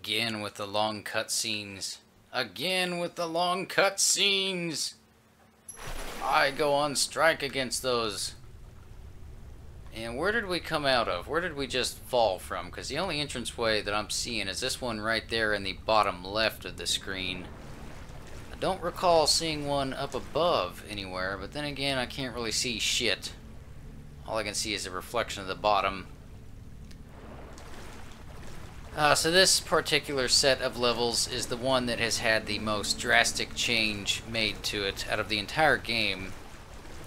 Again with the long cutscenes. Again with the long cutscenes. I go on strike against those. And where did we come out of? Where did we just fall from? Because the only entranceway that I'm seeing is this one right there in the bottom left of the screen. I don't recall seeing one up above anywhere, but then again, I can't really see shit. All I can see is a reflection of the bottom. So this particular set of levels is the one that has had the most drastic change made to it out of the entire game,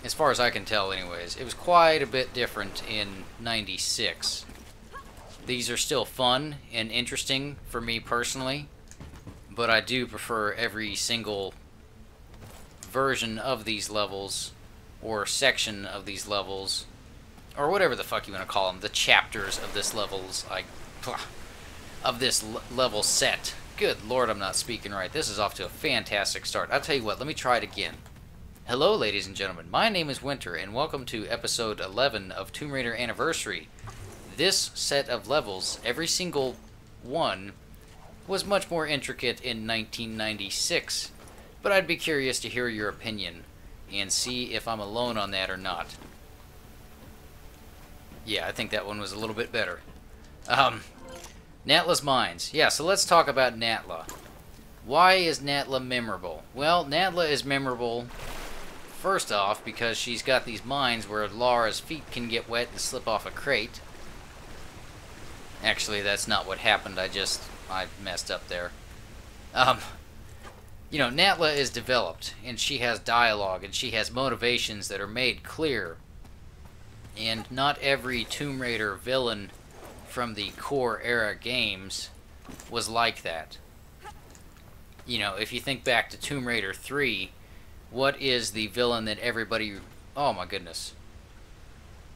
as far as I can tell anyways. It was quite a bit different in 96. These are still fun and interesting for me personally, but I do prefer every single version of these levels, or section of these levels, or whatever the fuck you want to call them, the chapters of this level set. Good lord, I'm not speaking right. This is off to a fantastic start. I'll tell you what, let me try it again. Hello, ladies and gentlemen. My name is Winter, and welcome to episode 11 of Tomb Raider Anniversary. This set of levels, every single one, was much more intricate in 1996, but I'd be curious to hear your opinion and see if I'm alone on that or not. Yeah, I think that one was a little bit better. Natlas Mines. Yeah, so let's talk about Natla. Why is Natla memorable? Well, Natla is memorable, first off, because she's got these mines where Lara's feet can get wet and slip off a crate. Actually, that's not what happened. I messed up there. You know, Natla is developed, and she has dialogue, and she has motivations that are made clear. And not every Tomb Raider villain from the core era games was like that. You know, if you think back to Tomb Raider 3, what is the villain that everybody... Oh my goodness.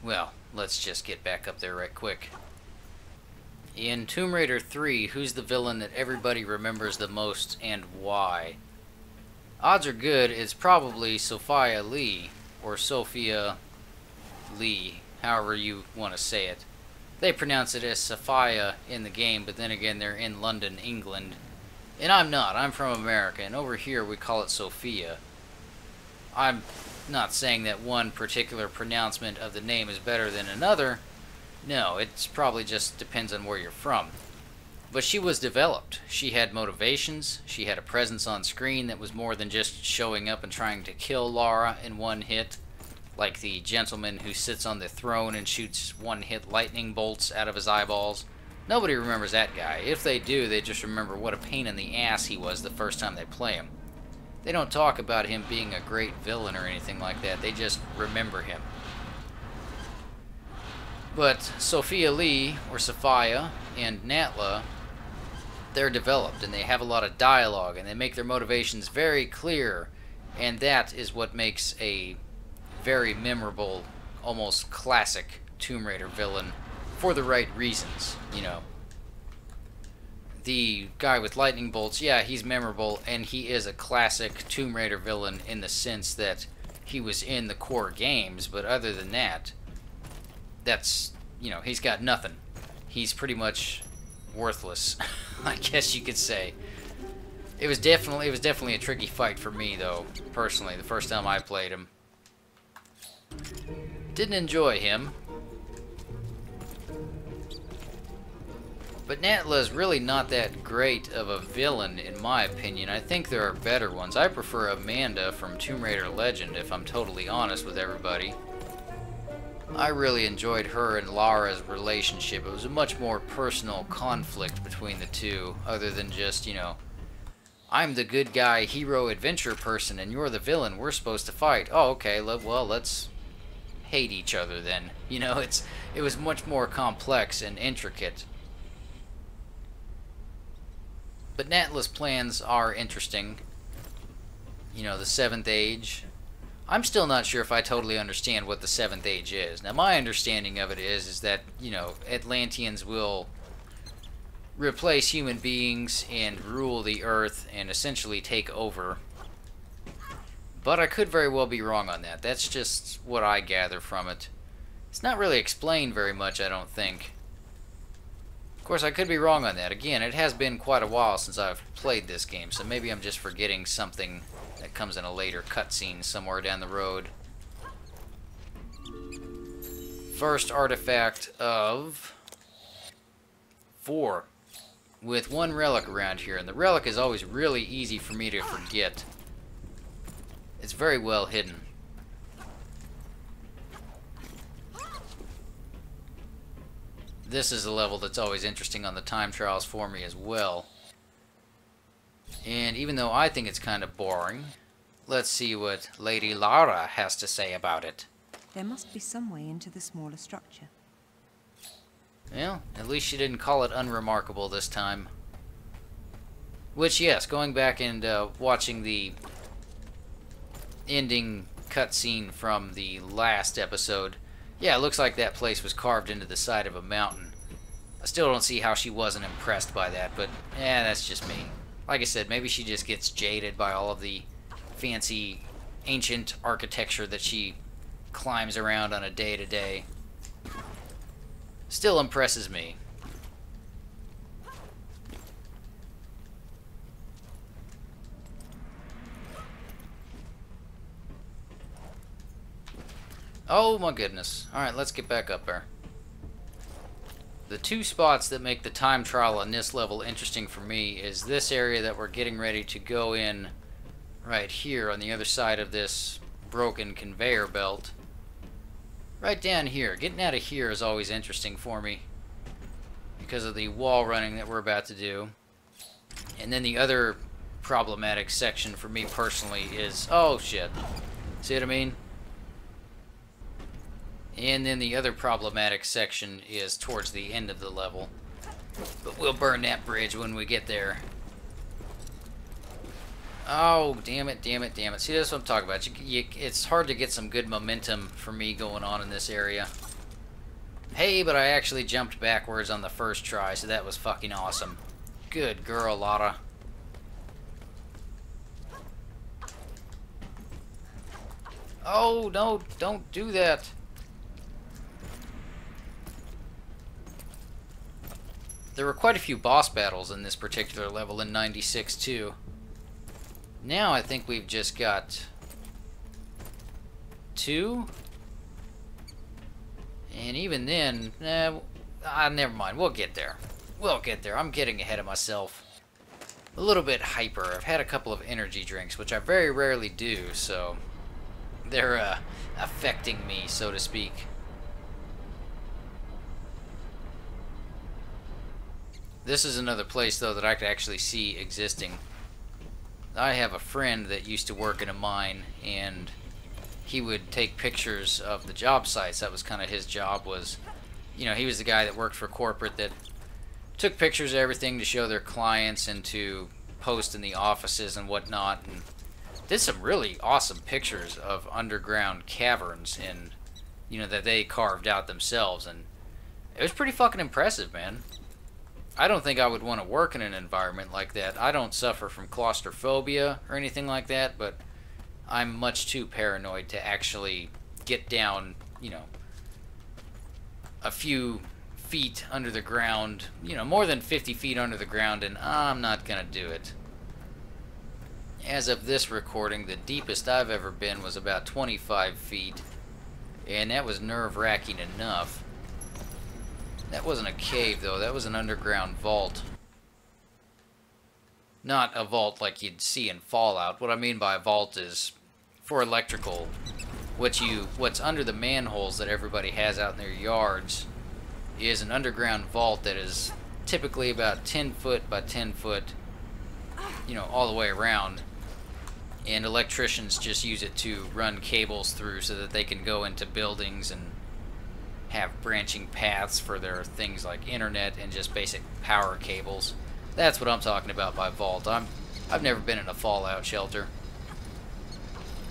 Well, let's just get back up there right quick. In Tomb Raider 3, who's the villain that everybody remembers the most and why? Odds are good it's probably Sophia Lee, or Sophia Lee, however you want to say it. They pronounce it as Sophia in the game, but then again, they're in London, England. And I'm not. I'm from America, and over here we call it Sophia. I'm not saying that one particular pronouncement of the name is better than another. No, it's probably just depends on where you're from. But she was developed. She had motivations. She had a presence on screen that was more than just showing up and trying to kill Lara in one hit. Like the gentleman who sits on the throne and shoots one-hit lightning bolts out of his eyeballs. Nobody remembers that guy. If they do, they just remember what a pain in the ass he was the first time they play him. They don't talk about him being a great villain or anything like that. They just remember him. But Sophia Lee, or Sophia, and Natla, they're developed, and they have a lot of dialogue, and they make their motivations very clear, and that is what makes a very memorable, almost classic Tomb Raider villain for the right reasons, you know. The guy with lightning bolts, yeah, he's memorable, and he is a classic Tomb Raider villain in the sense that he was in the core games, but other than that, that's, you know, he's got nothing. He's pretty much worthless, I guess you could say. It was definitely a tricky fight for me, though, personally, the first time I played him. Didn't enjoy him. But Natla is really not that great of a villain, in my opinion. I think there are better ones. I prefer Amanda from Tomb Raider Legend, if I'm totally honest with everybody. I really enjoyed her and Lara's relationship. It was a much more personal conflict between the two, other than just, you know, I'm the good guy, hero, adventure person, and you're the villain. We're supposed to fight. Oh, okay, well, let's hate each other then. You know, it was much more complex and intricate. But Natla's plans are interesting. You know, the Seventh Age. I'm still not sure if I totally understand what the Seventh Age is. Now, my understanding of it is that, you know, Atlanteans will replace human beings and rule the Earth and essentially take over. But I could very well be wrong on that. That's just what I gather from it. It's not really explained very much, I don't think. course, I could be wrong on that. Again, it has been quite a while since I've played this game, so maybe I'm just forgetting something that comes in a later cutscene somewhere down the road. First artifact of 4, with 1 relic around here, and the relic is always really easy for me to forget. It's very well hidden. This is a level that's always interesting on the time trials for me as well. And even though I think it's kind of boring, let's see what Lady Lara has to say about it. There must be some way into the smaller structure. Well, at least she didn't call it unremarkable this time. Which, yes, going back and watching the ending cutscene from the last episode, yeah, it looks like that place was carved into the side of a mountain. I still don't see how she wasn't impressed by that, but, that's just me. Like I said, maybe she just gets jaded by all of the fancy, ancient architecture that she climbs around on a day-to-day. Still impresses me. Oh my goodness. Alright, let's get back up there. The 2 spots that make the time trial on this level interesting for me is this area that we're getting ready to go in right here on the other side of this broken conveyor belt. Right down here. Getting out of here is always interesting for me because of the wall running that we're about to do. And then the other problematic section for me personally is... oh shit. See what I mean? And then the other problematic section is towards the end of the level. But we'll burn that bridge when we get there. Oh, damn it, damn it, damn it. See, that's what I'm talking about. It's hard to get some good momentum for me going on in this area. Hey, but I actually jumped backwards on the first try, so that was fucking awesome. Good girl, Lotta. Oh, no, don't do that. There were quite a few boss battles in this particular level in 96 too. Now I think we've just got 2. And even then, never mind. We'll get there. We'll get there. I'm getting ahead of myself. A little bit hyper. I've had a couple of energy drinks, which I very rarely do, so they're affecting me, so to speak. This is another place, though, that I could actually see existing. I have a friend that used to work in a mine, and he would take pictures of the job sites. That was kind of his job, was, you know, he was the guy that worked for corporate that took pictures of everything to show their clients and to post in the offices and whatnot, and did some really awesome pictures of underground caverns and, you know, that they carved out themselves, and it was pretty fucking impressive, man. I don't think I would want to work in an environment like that. I don't suffer from claustrophobia or anything like that, but I'm much too paranoid to actually get down, you know, a few feet under the ground, you know, more than 50 feet under the ground, and I'm not gonna do it. As of this recording, the deepest I've ever been was about 25 feet, and that was nerve-wracking enough. That wasn't a cave, though. That was an underground vault. Not a vault like you'd see in Fallout. What I mean by a vault is, for electrical, what's under the manholes that everybody has out in their yards is an underground vault that is typically about 10 foot by 10 foot, you know, all the way around. And electricians just use it to run cables through so that they can go into buildings and have branching paths for their things like internet and just basic power cables. That's what I'm talking about by vault. I've never been in a Fallout shelter.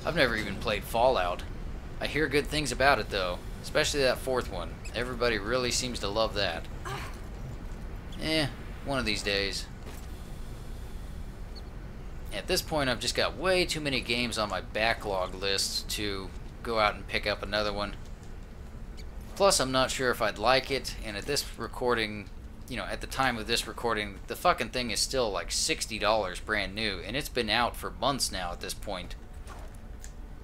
I've never even played Fallout. I hear good things about it though, especially that 4th one. Everybody really seems to love that. One of these days. At this point, I've just got way too many games on my backlog list to go out and pick up another one. Plus, I'm not sure if I'd like it, and at this recording, you know, at the time of this recording, the fucking thing is still like $60 brand new, and it's been out for months now at this point.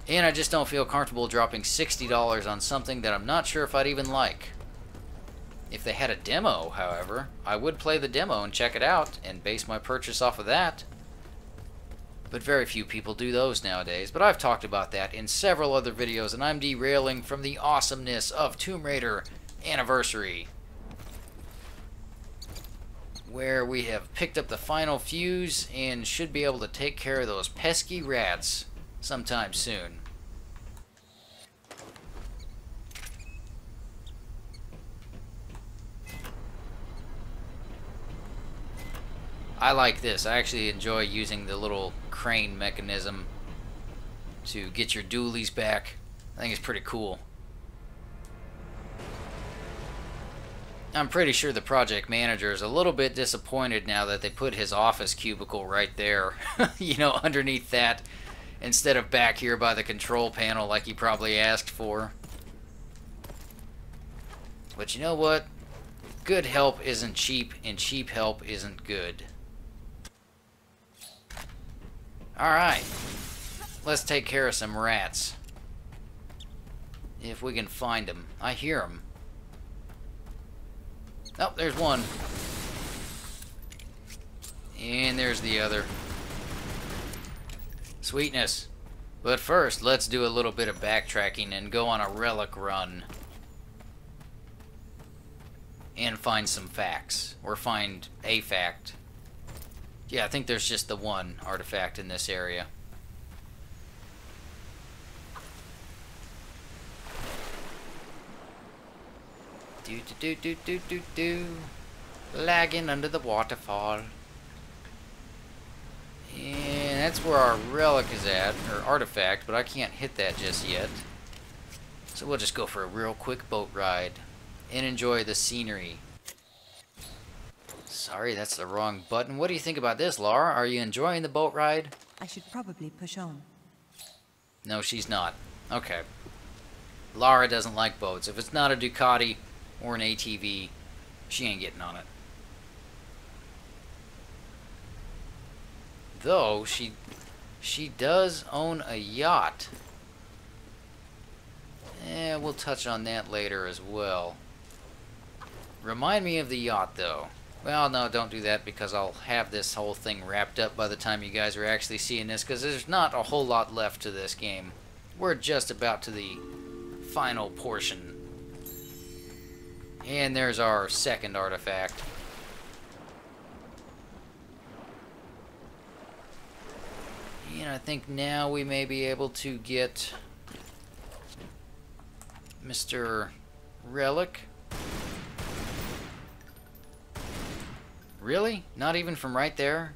And I just don't feel comfortable dropping $60 on something that I'm not sure if I'd even like. If they had a demo, however, I would play the demo and check it out and base my purchase off of that. But very few people do those nowadays. But I've talked about that in several other videos, and I'm derailing from the awesomeness of Tomb Raider Anniversary, where we have picked up the final fuse and should be able to take care of those pesky rats sometime soon. I like this. I actually enjoy using the little crane mechanism to get your dualies back. I think it's pretty cool. I'm pretty sure the project manager is a little bit disappointed now that they put his office cubicle right there, you know, underneath that, instead of back here by the control panel like he probably asked for. But you know what? Good help isn't cheap, and cheap help isn't good. Alright, let's take care of some rats. If we can find them. I hear them. Oh, there's one. And there's the other. Sweetness. But first, let's do a little bit of backtracking and go on a relic run. And find some facts. Or find a fact. Yeah, I think there's just the one artifact in this area. Do. Lagging under the waterfall. And that's where our relic is at, or artifact, but I can't hit that just yet. So we'll just go for a real quick boat ride and enjoy the scenery. Sorry, that's the wrong button. What do you think about this, Laura? Are you enjoying the boat ride? I should probably push on. No, she's not. Okay. Laura doesn't like boats. If it's not a Ducati or an ATV, she ain't getting on it. Though, she does own a yacht. We'll touch on that later as well. Remind me of the yacht, though. Well, no, don't do that, because I'll have this whole thing wrapped up by the time you guys are actually seeing this, because there's not a whole lot left to this game. We're just about to the final portion. And there's our second artifact. And I think now we may be able to get Mr. Relic. Really? Not even from right there?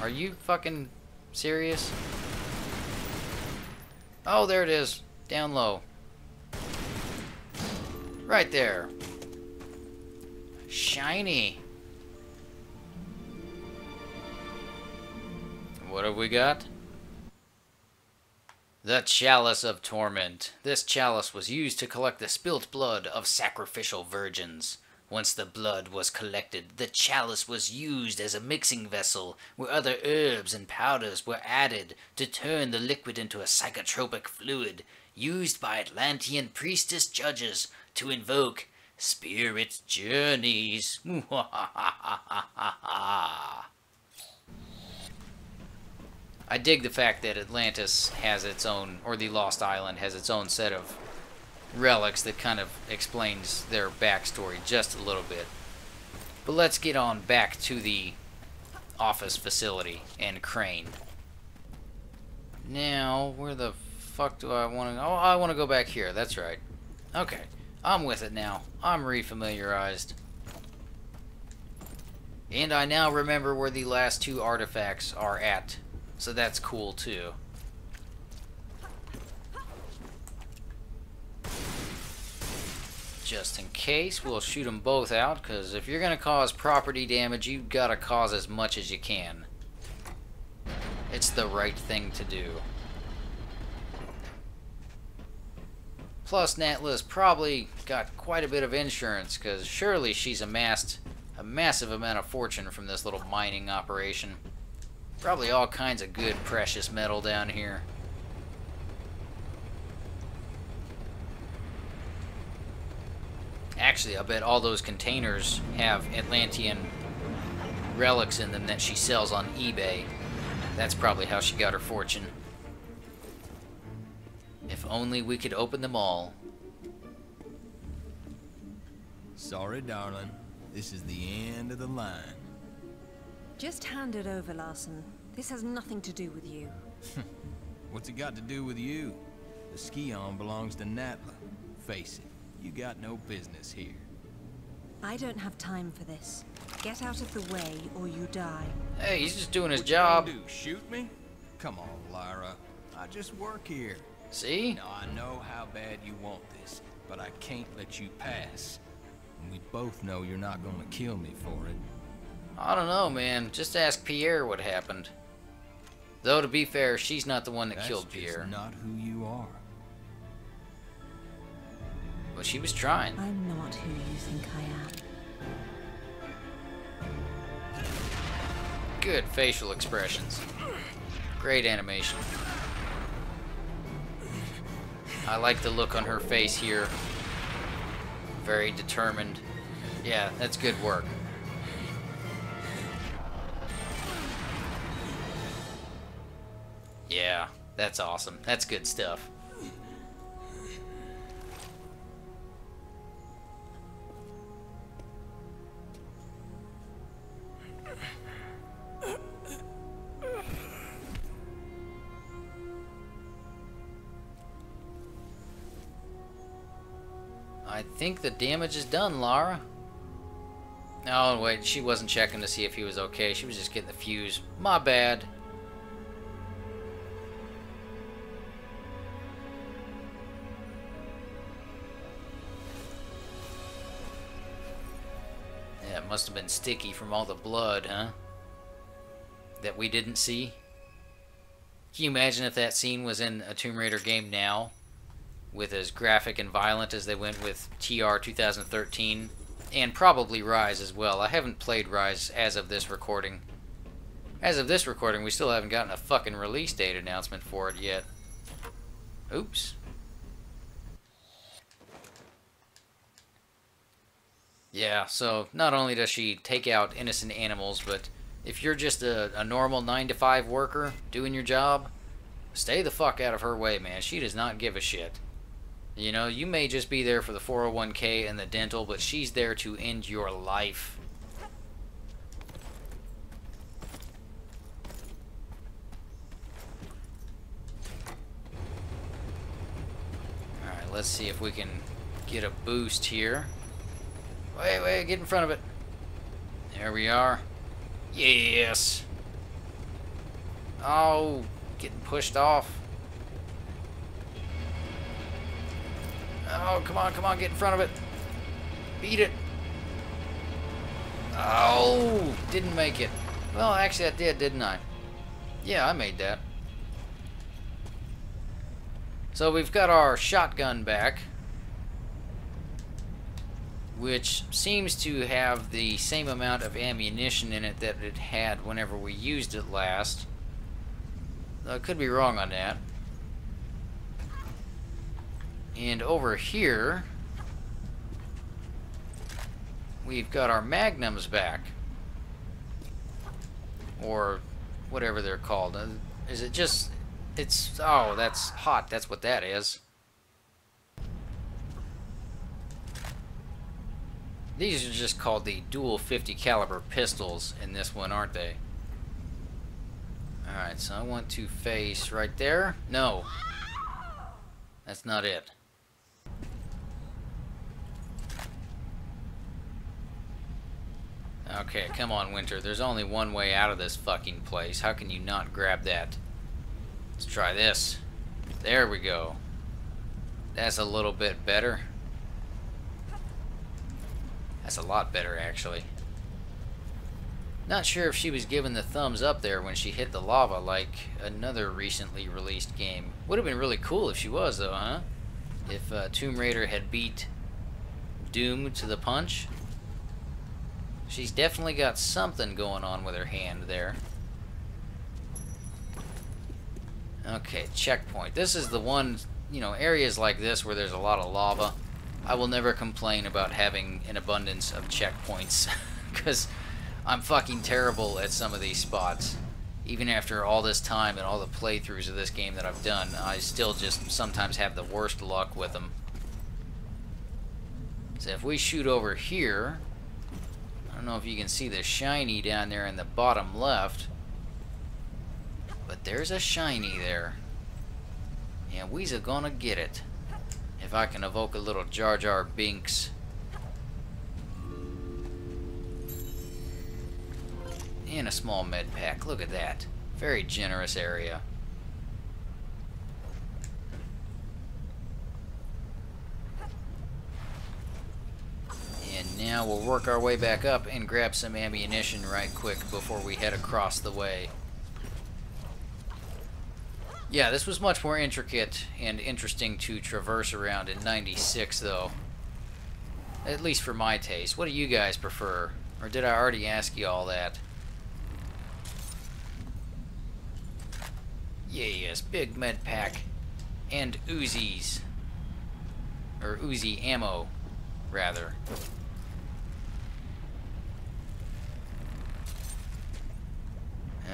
Are you fucking serious? Oh, there it is. Down low. Right there. Shiny. What have we got? The Chalice of Torment. This chalice was used to collect the spilt blood of sacrificial virgins. Once the blood was collected, the chalice was used as a mixing vessel where other herbs and powders were added to turn the liquid into a psychotropic fluid used by Atlantean priestess judges to invoke spirit journeys. I dig the fact that Atlantis has its own, or the Lost Island has its own set of relics that kind of explains their backstory just a little bit. But let's get on back to the office facility and crane. Now, where the fuck do I want to go? Oh, I want to go back here. That's right. Okay. I'm with it now. I'm refamiliarized. And I now remember where the last two artifacts are at. So that's cool too. Just in case, we'll shoot them both out, because if you're going to cause property damage, you've got to cause as much as you can. It's the right thing to do. Plus, Natlas probably got quite a bit of insurance, because surely she's amassed a massive amount of fortune from this little mining operation. Probably all kinds of good precious metal down here. Actually, I bet all those containers have Atlantean relics in them that she sells on eBay. That's probably how she got her fortune. If only we could open them all. Sorry, darling. This is the end of the line. Just hand it over, Larson. This has nothing to do with you. What's it got to do with you? The Scion belongs to Natlas. Face it, you got no business here. I don't have time for this. Get out of the way, or you die. Hey, he's just doing his What job. You gonna do, shoot me? Come on, Lyra. I just work here. See? Now, I know how bad you want this, but I can't let you pass. And we both know you're not gonna kill me for it. I don't know, man. Just ask Pierre what happened. Though, to be fair, she's not the one that killed Pierre. That's not who you are. But she was trying. I'm not who you think I am. Good facial expressions. Great animation. I like the look on her face here. Very determined. Yeah, that's good work. Yeah, that's awesome. That's good stuff. I think the damage is done, Lara. Oh, wait, she wasn't checking to see if he was okay. She was just getting the fuse. My bad. Yeah, it must have been sticky from all the blood, huh? That we didn't see. Can you imagine if that scene was in a Tomb Raider game now? With as graphic and violent as they went with TR 2013. And probably Rise as well. I haven't played Rise as of this recording. As of this recording, we still haven't gotten a fucking release date announcement for it yet. Oops. Yeah, so not only does she take out innocent animals, but if you're just a normal 9-to-5 worker doing your job, stay the fuck out of her way, man. She does not give a shit. You know, you may just be there for the 401k and the dental, but she's there to end your life. Alright, let's see if we can get a boost here. Wait, get in front of it. There we are. Yes! Oh, getting pushed off. Oh, come on, get in front of it. Beat it. Oh, didn't make it. Well, actually I did, didn't I? Yeah, I made that. So we've got our shotgun back, which seems to have the same amount of ammunition in it that it had whenever we used it last. I could be wrong on that. And over here, we've got our magnums back. Or whatever they're called. Is it just... It's... Oh, that's hot. That's what that is. These are just called the dual 50 caliber pistols in this one, aren't they? Alright, so I want to face right there. No. That's not it. Okay, come on, Winter. There's only one way out of this fucking place. How can you not grab that? Let's try this. There we go. That's a little bit better. That's a lot better, actually. Not sure if she was given the thumbs up there when she hit the lava like another recently released game. Would have been really cool if she was, though, huh? If Tomb Raider had beat Doom to the punch. She's definitely got something going on with her hand there. Okay, checkpoint. This is the one, you know, areas like this where there's a lot of lava. I will never complain about having an abundance of checkpoints, because I'm fucking terrible at some of these spots. Even after all this time and all the playthroughs of this game that I've done, I still just sometimes have the worst luck with them. So if we shoot over here, I don't know if you can see the shiny down there in the bottom left, but there's a shiny there. And we's gonna get it. If I can evoke a little Jar Jar Binks. And a small med pack. Look at that. Very generous area. And now we'll work our way back up and grab some ammunition right quick before we head across the way. Yeah, this was much more intricate and interesting to traverse around in 96, though. At least for my taste. What do you guys prefer? Or did I already ask you all that? Yes, big med pack. And Uzis. Or Uzi ammo, rather.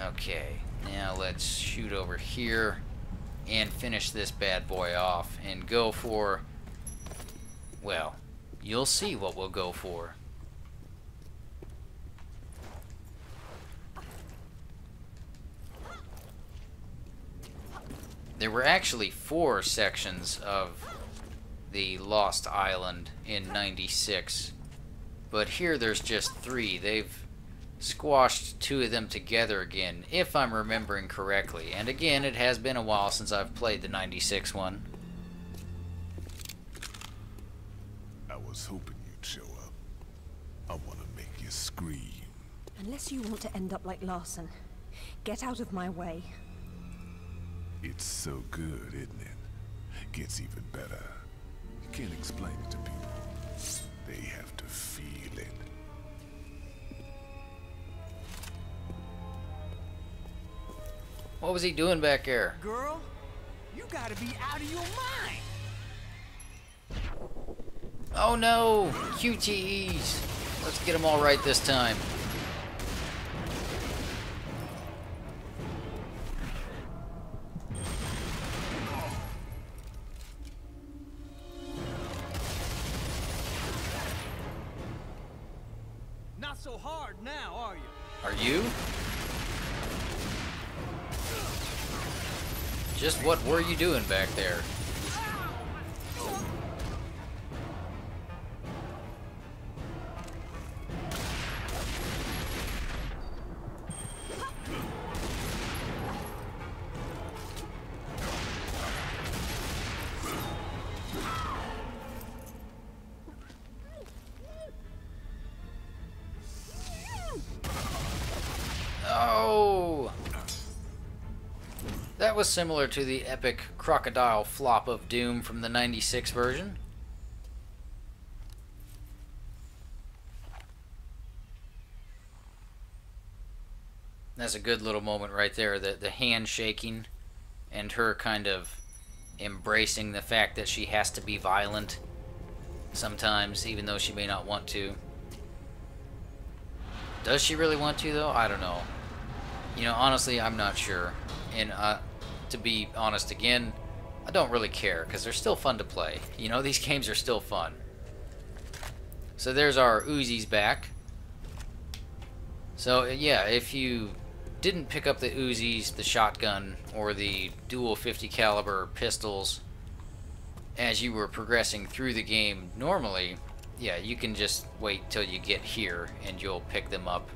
Okay, now let's shoot over here and finish this bad boy off and go for, well, you'll see what we'll go for. There were actually 4 sections of the Lost Island in 96, but here there's just 3. They've squashed 2 of them together again, if I'm remembering correctly. And again, it has been a while since I've played the 96 one. I was hoping you'd show up. I want to make you scream. Unless you want to end up like Larson, get out of my way. It's so good, isn't it? Gets even better. You can't explain it to people. They have to feel it. What was he doing back there? Girl, you gotta be out of your mind. Oh no! QTEs! Let's get them all right this time. Not so hard now, are you? Are you? Just what were you doing back there? Oh! That was similar to the epic crocodile flop of doom from the 96 version. That's a good little moment right there, the hand shaking and her kind of embracing the fact that she has to be violent sometimes, even though she may not want to. Does she really want to, though? I don't know. You know, honestly, I'm not sure. And to be honest again, I don't really care, because they're still fun to play. You know, these games are still fun. So there's our Uzis back. So yeah, if you didn't pick up the Uzis, the shotgun, or the dual 50 caliber pistols as you were progressing through the game normally, yeah, you can just wait till you get here and you'll pick them up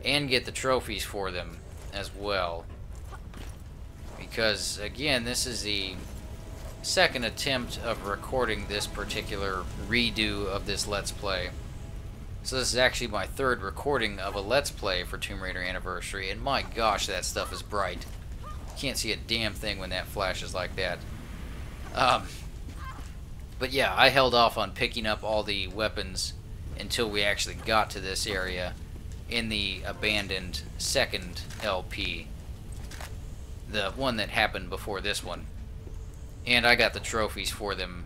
and get the trophies for them as well. Because again, this is the second attempt of recording this particular redo of this Let's Play. So this is actually my third recording of a Let's Play for Tomb Raider Anniversary, and my gosh, that stuff is bright. You can't see a damn thing when that flashes like that. But yeah, I held off on picking up all the weapons until we actually got to this area in the abandoned second LP. The one that happened before this one. And I got the trophies for them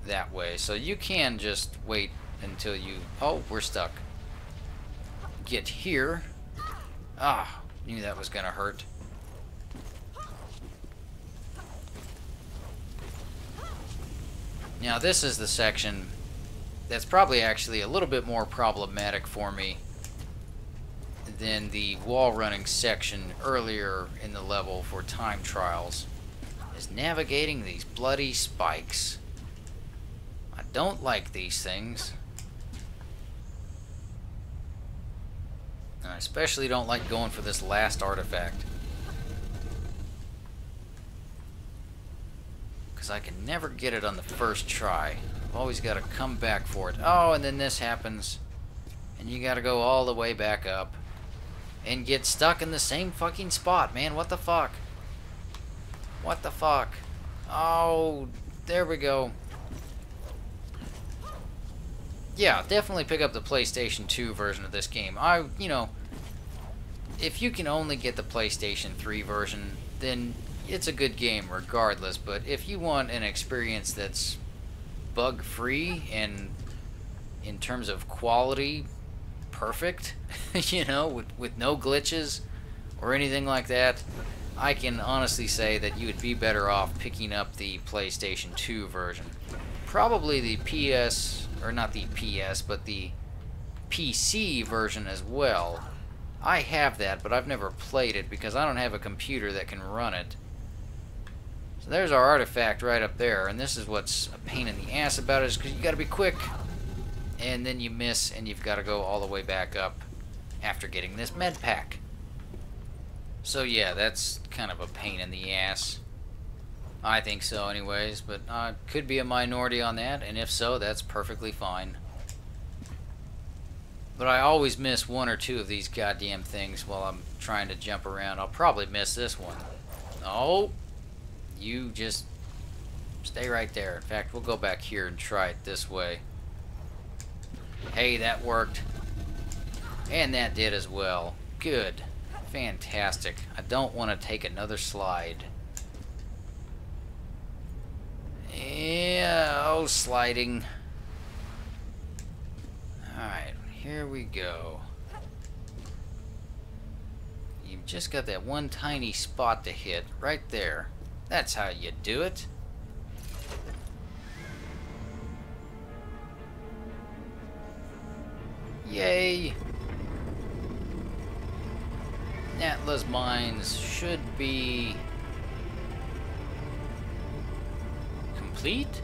that way. So you can just wait until you... Oh, we're stuck. Get here. Ah, knew that was gonna hurt. Now this is the section that's probably actually a little bit more problematic for me than the wall running section earlier in the level for time trials, is navigating these bloody spikes. I don't like these things. And I especially don't like going for this last artifact, because I can never get it on the first try. I've always got to come back for it. Oh, and then this happens, and you got to go all the way back up and get stuck in the same fucking spot, man. What the fuck? What the fuck? Oh, there we go. Yeah, definitely pick up the PlayStation 2 version of this game. You know, if you can only get the PlayStation 3 version, then it's a good game regardless. But if you want an experience that's bug-free and in terms of quality, perfect, you know, with no glitches or anything like that, I can honestly say that you would be better off picking up the PlayStation 2 version. Probably the PS, or not the PS, but the PC version as well. I have that, but I've never played it because I don't have a computer that can run it. So there's our artifact right up there, and this is what's a pain in the ass about it, is because you gotta be quick, and then you miss, and you've got to go all the way back up after getting this med pack. So yeah, that's kind of a pain in the ass. I think so anyways, but I could be a minority on that, and if so, that's perfectly fine. But I always miss one or two of these goddamn things while I'm trying to jump around. I'll probably miss this one. Oh, you just stay right there. In fact, we'll go back here and try it this way. Hey, that worked. And that did as well. Good. Fantastic. I don't want to take another slide. Yeah, oh, sliding. Alright, here we go. You've just got that one tiny spot to hit right there. That's how you do it. Yay! Natlas mines should be complete?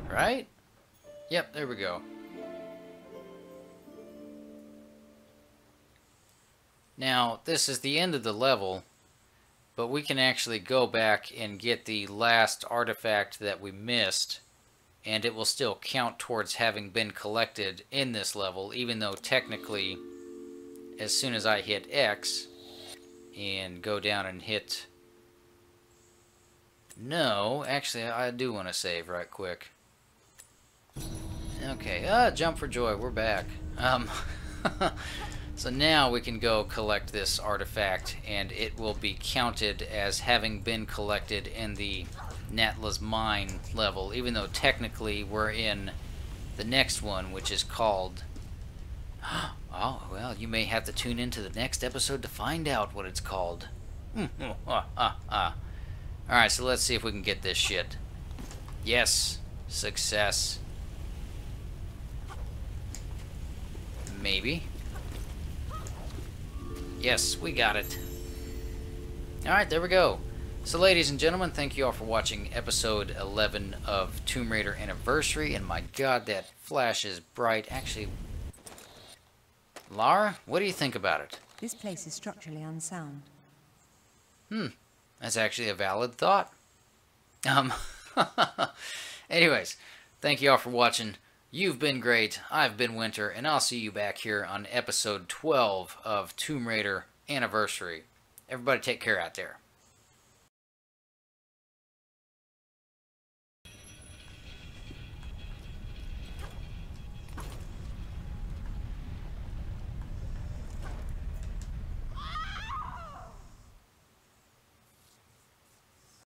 Right? Yep, there we go. Now, this is the end of the level, but we can actually go back and get the last artifact that we missed, and it will still count towards having been collected in this level, even though technically, as soon as I hit X and go down and hit... No, actually, I do want to save right quick. Okay, jump for joy, we're back. So now we can go collect this artifact, and it will be counted as having been collected in the Natlas mine level, even though technically we're in the next one, which is called... Oh, well, you may have to tune into the next episode to find out what it's called. Alright, so let's see if we can get this shit. Yes, success. Maybe. Yes, we got it. Alright, there we go. So ladies and gentlemen, thank you all for watching episode 11 of Tomb Raider Anniversary. And my god, that flash is bright. Actually, Lara, what do you think about it? This place is structurally unsound. That's actually a valid thought. Anyways, thank you all for watching. You've been great. I've been Winter, and I'll see you back here on episode 12 of Tomb Raider Anniversary. Everybody take care out there.